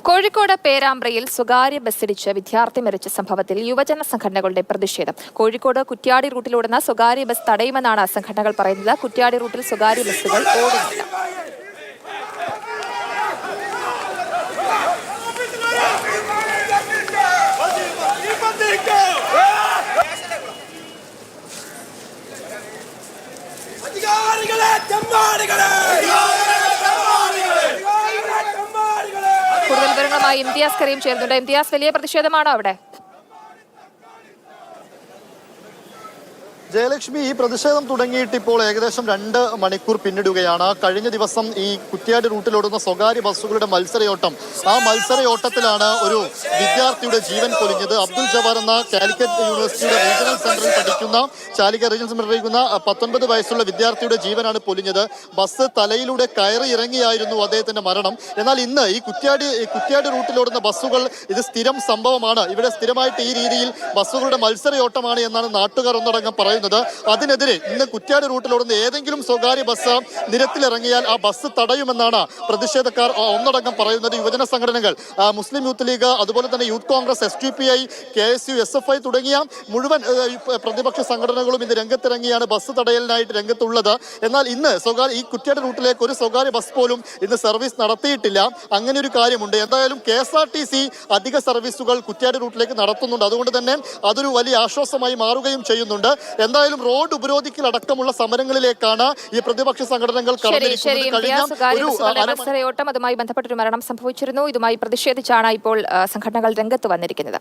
കോഴിക്കോട് പേരാമ്പ്രയിൽ സ്വകാര്യ ബസ്സിടിച്ച് വിദ്യാർത്ഥി മരിച്ച സംഭവത്തിൽ യുവജന സംഘടനകളുടെ പ്രതിഷേധം. കോഴിക്കോട് കുറ്റ്യാടി റൂട്ടിലോടുന്ന സ്വകാര്യ ബസ് തടയുമെന്നാണ് സംഘടനകൾ പറയുന്നത്. കുറ്റ്യാടി റൂട്ടിൽ സ്വകാര്യ ബസ്സുകൾ ഓടുന്നില്ല. കൂടുതൽ വിവരങ്ങളുമായി ഇംതിയാസ് കരീം ചേർന്നുണ്ട്. ഇംതിയാസ്, വലിയ പ്രതിഷേധമാണോ അവിടെ? ജയലക്ഷ്മി, ഈ പ്രതിഷേധം തുടങ്ങിയിട്ട് ഇപ്പോൾ ഏകദേശം 2 മണിക്കൂർ പിന്നിടുകയാണ്. കഴിഞ്ഞ ദിവസം ഈ കുറ്റ്യാടി റൂട്ടിലോടുന്ന സ്വകാര്യ ബസ്സുകളുടെ മത്സരയോട്ടം, ആ മത്സരയോട്ടത്തിലാണ് ഒരു വിദ്യാർത്ഥിയുടെ ജീവൻ പൊലിഞ്ഞത്. അബ്ദുൽ ജവാർ എന്ന കാലിക്കറ്റ് യൂണിവേഴ്സിറ്റിയുടെ റീജിയണൽ സെന്ററിൽ പഠിക്കുന്ന 19 വയസ്സുള്ള വിദ്യാർത്ഥിയുടെ ജീവനാണ് പൊലിഞ്ഞത്. ബസ് തലയിലൂടെ കയറി ഇറങ്ങിയായിരുന്നു അദ്ദേഹത്തിന്റെ മരണം. എന്നാൽ ഇന്ന് ഈ കുറ്റ്യാടി റൂട്ടിലോടുന്ന ബസ്സുകൾ ഇത് സ്ഥിരം സംഭവമാണ്. ഇവിടെ സ്ഥിരമായിട്ട് ഈ രീതിയിൽ ബസ്സുകളുടെ മത്സരയോട്ടമാണ് എന്നാണ് നാട്ടുകാർ ഒന്നടങ്കം പറയുന്നത്. അതിനെതിരെ ഇന്ന് കുറ്റ്യാടി റൂട്ടിലോടുന്ന ഏതെങ്കിലും സ്വകാര്യ ബസ് നിരത്തിലിറങ്ങിയാൽ ആ ബസ് തടയുമെന്നാണ് പ്രതിഷേധക്കാർ ഒന്നടങ്കം പറയുന്നത്. യുവജന സംഘടനകൾ, മുസ്ലിം യൂത്ത് ലീഗ്, അതുപോലെ തന്നെ youth Congress, SDPI, KSU, SFI തുടങ്ങിയ മുഴുവൻ പ്രതിപക്ഷ സംഘടനകളും ഇന്ന് രംഗത്തിറങ്ങിയാണ് ബസ് തടയലിനായിട്ട് രംഗത്തുള്ളത്. എന്നാൽ ഇന്ന് ഈ കുറ്റ്യാടി റൂട്ടിലേക്ക് ഒരു സ്വകാര്യ ബസ് പോലും ഇന്ന് സർവീസ് നടത്തിയിട്ടില്ല. അങ്ങനെ ഒരു കാര്യമുണ്ട്. എന്തായാലും KSRTC അധിക സർവീസുകൾ കുറ്റ്യാടി റൂട്ടിലേക്ക് നടത്തുന്നുണ്ട്. അതുകൊണ്ട് തന്നെ അതൊരു വലിയ ആശ്വാസമായി മാറുകയും ചെയ്യുന്നുണ്ട്. എന്തായാലും റോഡ് ഉപരോധിക്കലടക്കമുള്ള സമരങ്ങളിലേക്കാണ് ഈ പ്രതിപക്ഷ സംഘടനകൾ മത്സരയോട്ടം അതുമായി ബന്ധപ്പെട്ടൊരു മരണം സംഭവിച്ചിരുന്നു. ഇതുമായി പ്രതിഷേധിച്ചാണ് ഇപ്പോൾ സംഘടനകൾ രംഗത്ത് വന്നിരിക്കുന്നത്.